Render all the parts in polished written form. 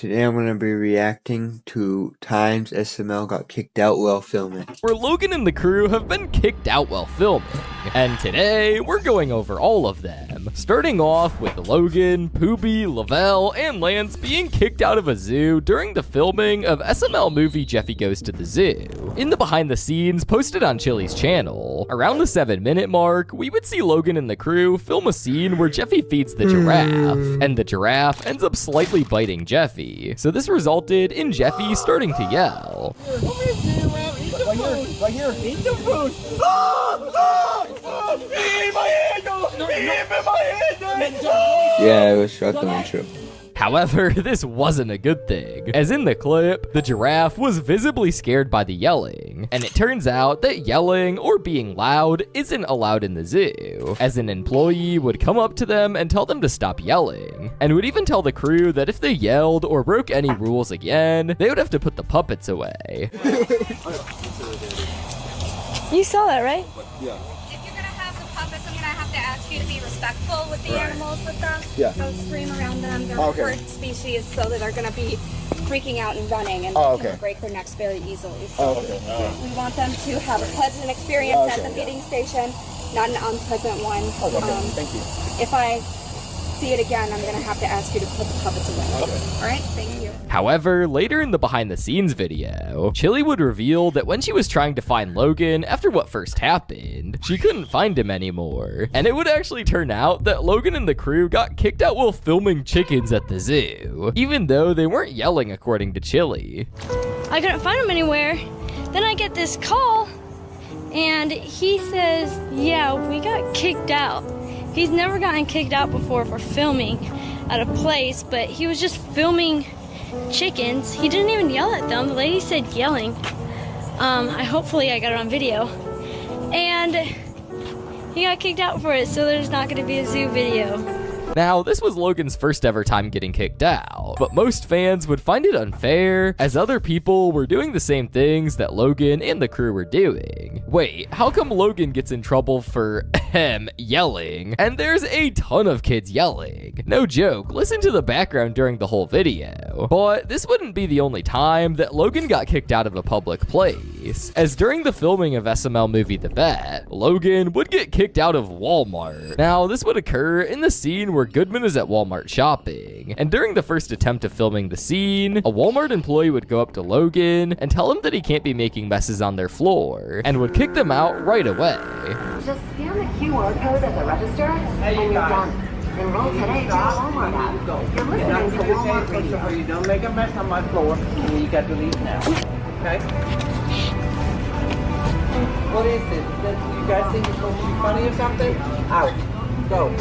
Today I'm going to be reacting to times SML got kicked out while filming. Where Logan and the crew have been kicked out while filming. And today, we're going over all of them. Starting off with Logan, Poobie, Lavelle, and Lance being kicked out of a zoo during the filming of SML movie Jeffy Goes to the Zoo. In the behind the scenes posted on Chili's channel, around the 7-minute mark, we would see Logan and the crew film a scene where Jeffy feeds the giraffe, and the giraffe ends up slightly biting Jeffy. So this resulted in Jeffy starting to yell. Right here. Eat the food. Yeah, it was shocking and true. However, this wasn't a good thing, as in the clip, the giraffe was visibly scared by the yelling, and it turns out that yelling or being loud isn't allowed in the zoo, as an employee would come up to them and tell them to stop yelling, and would even tell the crew that if they yelled or broke any rules again, they would have to put the puppets away. You saw that, right? Yeah. If you're gonna have the puppets, I'm gonna have to ask you to be respectful with the animals with them. Yeah. Don't scream around them. They're a bird species, so that they're gonna be freaking out and running and can break their necks very easily. So we want them to have a pleasant experience at the feeding station, not an unpleasant one. Thank you. If I see it again, I'm gonna have to ask you to put the puppets away. All right, thank you. However, later in the behind the scenes video, Chili would reveal that when she was trying to find Logan after what first happened, she couldn't find him anymore. And it would actually turn out that Logan and the crew got kicked out while filming chickens at the zoo, even though they weren't yelling according to Chili. I couldn't find him anywhere. Then I get this call, and he says, yeah, we got kicked out. He's never gotten kicked out before for filming at a place, but he was just filming chickens. He didn't even yell at them. The lady said yelling. Hopefully I got it on video. And he got kicked out for it, so there's not going to be a zoo video. Now, this was Logan's first ever time getting kicked out, but most fans would find it unfair, as other people were doing the same things that Logan and the crew were doing. Wait, how come Logan gets in trouble for, yelling? And there's a ton of kids yelling. No joke, listen to the background during the whole video. But this wouldn't be the only time that Logan got kicked out of a public place, as during the filming of SML movie The Bet, Logan would get kicked out of Walmart. Now, this would occur in the scene where Goodman is at Walmart shopping, and during the first attempt of filming the scene, a Walmart employee would go up to Logan and tell him that he can't be making messes on their floor, and would kick them out right away. Just scan the QR code at the register, and you're done. Enroll today to the Walmart app. You're listening to Walmart Radio. You don't make a mess on my floor, and you got to leave now. Okay? What is this? You guys think you're supposed to be funny or something? Out. Go.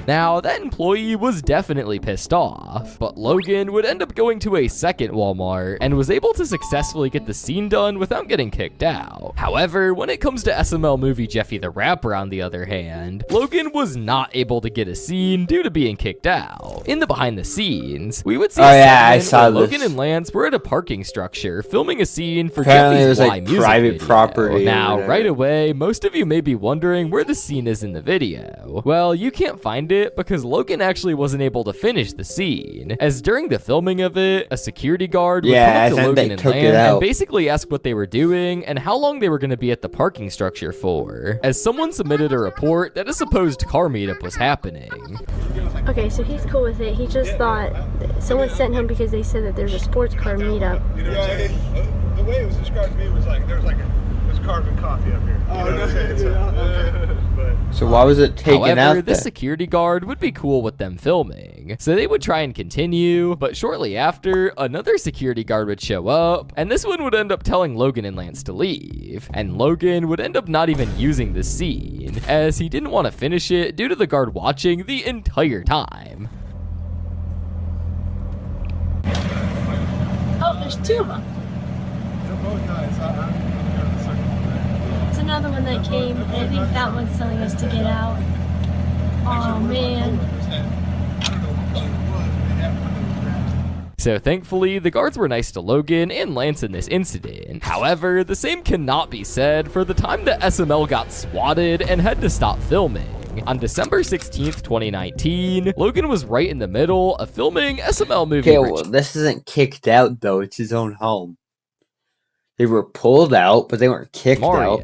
Now, that employee was definitely pissed off, but Logan would end up going to a second Walmart and was able to successfully get the scene done without getting kicked out. However, when it comes to SML movie Jeffy the Rapper, on the other hand, Logan was not able to get a scene due to being kicked out. In the behind the scenes, we would see I saw where this. Logan and Lance were at a parking structure filming a scene for Apparently Jeffy's it was Y like music private video. property. Now, right away, most of you may be wondering where the scene is in the video. Well, you can't find it because Logan actually wasn't able to finish the scene, as during the filming of it, a security guard would come up to Logan and Lance and basically ask what they were doing and how long they were going to be at the parking structure for, as someone submitted a report that a supposed car meetup was happening. Okay, so he's cool with it. He just thought someone sent him because they said that there's a sports car meetup. Yeah, the way it was described to me was like, there's carbon coffee up here. You know what I'm saying? So why was it taken However, out the then? security guard would be cool with them filming, so they would try and continue, but shortly after, another security guard would show up, and this one would end up telling Logan and Lance to leave, and Logan would end up not even using the scene, as he didn't want to finish it due to the guard watching the entire time. Oh, there's two of them. They're both guys. There's another one that came, and I think that one's telling us to get out. Oh, man. So thankfully, the guards were nice to Logan and Lance in this incident. However, the same cannot be said for the time that SML got swatted and had to stop filming. On December 16th, 2019, Logan was right in the middle of filming SML movie. Okay, well, this isn't kicked out though. It's his own home. They were pulled out, but they weren't kicked out.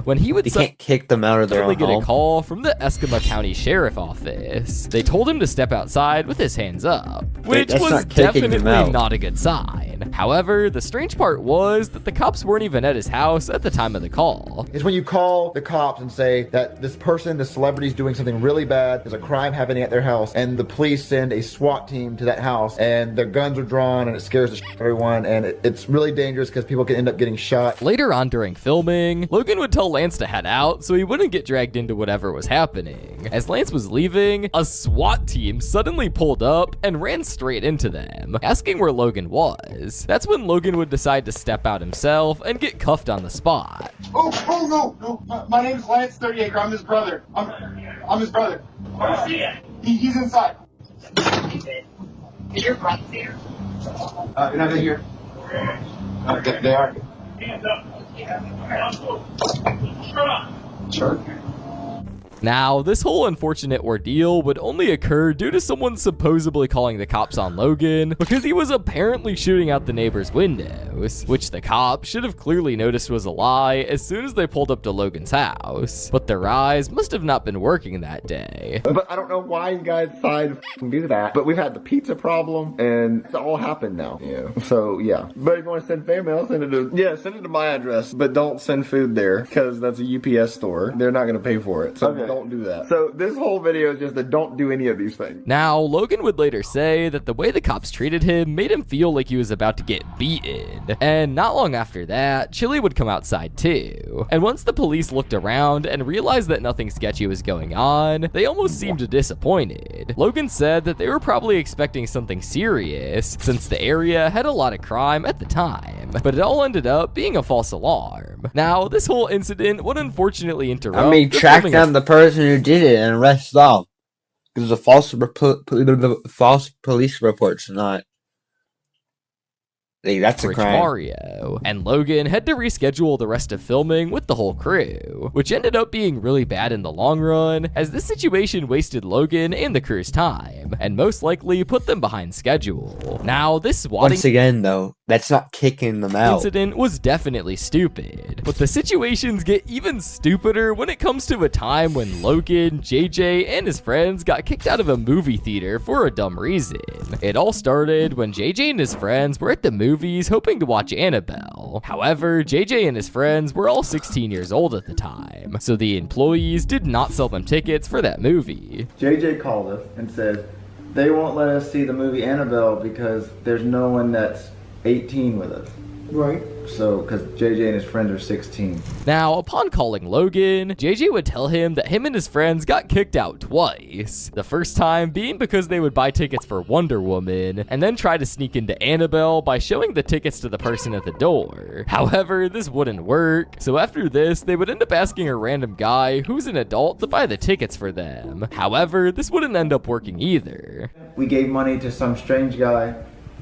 When he would They can't kick them out of their own get home. a call from the Escambia County Sheriff Office. They told him to step outside with his hands up, which was not kicking them definitely out. not a good sign. However, the strange part was that the cops weren't even at his house at the time of the call. It's when you call the cops and say that this person, this celebrity, is doing something really bad, there's a crime happening at their house, and the police send a SWAT team to that house, and their guns are drawn, and it scares the shit out of everyone, and it's really dangerous because people can end up getting shot. Later on during filming, Logan would tell Lance to head out so he wouldn't get dragged into whatever was happening. As Lance was leaving, a SWAT team suddenly pulled up and ran straight into them, asking where Logan was. That's when Logan would decide to step out himself and get cuffed on the spot. Oh, no. My name's Lance 30acre. I'm his brother. I'm his brother. Where's he at? He's inside. Is your brother here? You're not here. They are. Hands up. Sure. Now, this whole unfortunate ordeal would only occur due to someone supposedly calling the cops on Logan because he was apparently shooting out the neighbor's windows, which the cops should have clearly noticed was a lie as soon as they pulled up to Logan's house. But their eyes must have not been working that day. But I don't know why you guys decided to do that. But we've had the pizza problem, and it's all happened now. Yeah. So, yeah. But if you want to send fan mail, send it to my address. But don't send food there, because that's a UPS store. They're not going to pay for it. So don't do that. So this whole video is just that don't do any of these things. Now, Logan would later say that the way the cops treated him made him feel like he was about to get beaten. And not long after that, Chili would come outside too. And once the police looked around and realized that nothing sketchy was going on, they almost seemed disappointed. Logan said that they were probably expecting something serious since the area had a lot of crime at the time, but it all ended up being a false alarm. Now, this whole incident would unfortunately interrupt. I mean, track down the person who did it and arrest them. Because the false police report's not. Hey, that's a crime. Mario, and Logan had to reschedule the rest of filming with the whole crew, which ended up being really bad in the long run, as this situation wasted Logan and the crew's time, and most likely put them behind schedule. Now, this swatting Once again, though, that's not kicking them out. incident was definitely stupid, but the situations get even stupider when it comes to a time when Logan, JJ, and his friends got kicked out of a movie theater for a dumb reason. It all started when JJ and his friends were at the movies hoping to watch Annabelle. However, JJ and his friends were all 16 years old at the time, so the employees did not sell them tickets for that movie. JJ called us and said they won't let us see the movie Annabelle because there's no one that's 18 with us. Right. So, because JJ and his friends are 16. Now, upon calling Logan, JJ would tell him that him and his friends got kicked out twice. The first time being because they would buy tickets for Wonder Woman, and then try to sneak into Annabelle by showing the tickets to the person at the door. However, this wouldn't work, so after this, they would end up asking a random guy who's an adult to buy the tickets for them. However, this wouldn't end up working either. We gave money to some strange guy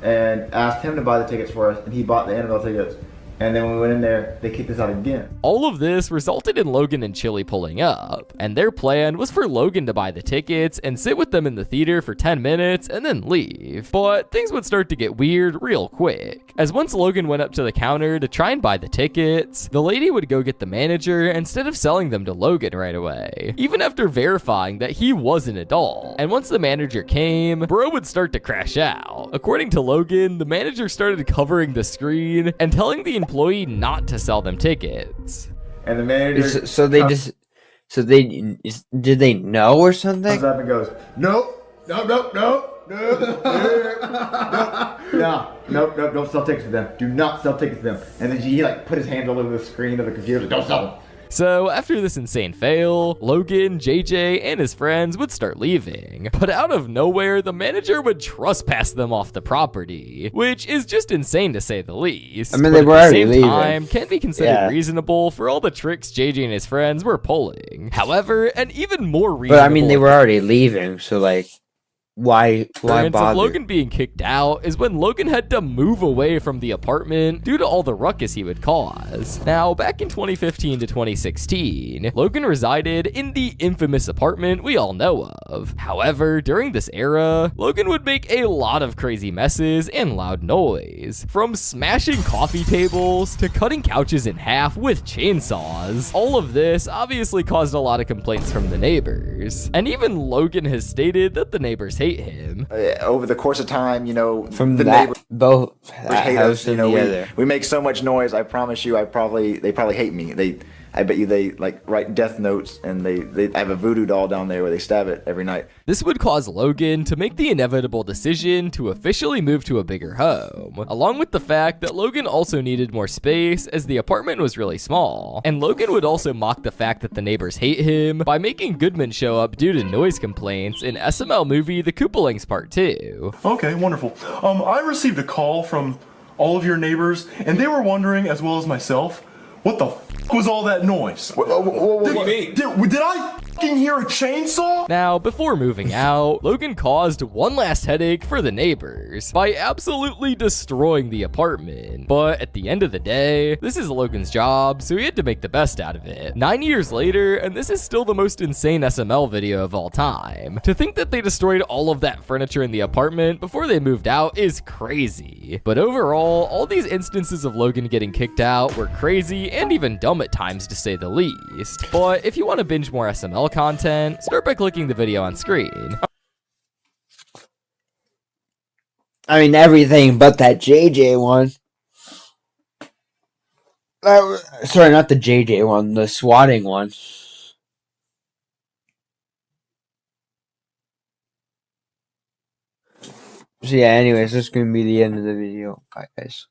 and asked him to buy the tickets for us, and he bought the Annabelle tickets. And then when we went in there, they kicked us out again. All of this resulted in Logan and Chili pulling up, and their plan was for Logan to buy the tickets and sit with them in the theater for 10 minutes and then leave. But things would start to get weird real quick, as once Logan went up to the counter to try and buy the tickets, the lady would go get the manager instead of selling them to Logan right away, even after verifying that he was an adult. And once the manager came, bro would start to crash out. According to Logan, the manager started covering the screen and telling the employee not to sell them tickets. And the manager... Did they know or something? Comes up and goes, nope, don't sell tickets to them. Do not sell tickets to them. And then he like put his hand all over the screen of the computer, don't sell them. So after this insane fail, Logan, JJ, and his friends would start leaving. But out of nowhere, the manager would trespass them off the property, which is just insane to say the least. I mean, but they were at the already same leaving. time, can't be considered reasonable for all the tricks JJ and his friends were pulling. However, an even more reasonable... But I mean, they were already leaving, so like... why Of bother? Logan being kicked out is when Logan had to move away from the apartment due to all the ruckus he would cause. Now, back in 2015 to 2016, Logan resided in the infamous apartment we all know of. However, during this era, Logan would make a lot of crazy messes and loud noise. From smashing coffee tables to cutting couches in half with chainsaws. All of this obviously caused a lot of complaints from the neighbors. And even Logan has stated that the neighbors hate him. Over the course of time, you know, From the that, neighbors both hate us. You know, other. we make so much noise. I promise you, they probably hate me. I bet you they like write death notes, and they have a voodoo doll down there where they stab it every night. This would cause Logan to make the inevitable decision to officially move to a bigger home, along with the fact that Logan also needed more space as the apartment was really small. And Logan would also mock the fact that the neighbors hate him by making Goodman show up due to noise complaints in SML movie The Koopalings Part 2. Okay, wonderful. I received a call from all of your neighbors, and they were wondering, as well as myself, what the was all that noise? What do you mean? Did I hear a chainsaw? Now, before moving out, Logan caused one last headache for the neighbors by absolutely destroying the apartment. But at the end of the day, this is Logan's job, so he had to make the best out of it. 9 years later, and this is still the most insane SML video of all time. To think that they destroyed all of that furniture in the apartment before they moved out is crazy. But overall, all these instances of Logan getting kicked out were crazy and even dumb at times, to say the least. But if you want to binge more SML content, start by clicking the video on screen. I mean, everything but that JJ one. Sorry, not the JJ one, the swatting one. So yeah, anyways, this is going to be the end of the video. Bye, guys.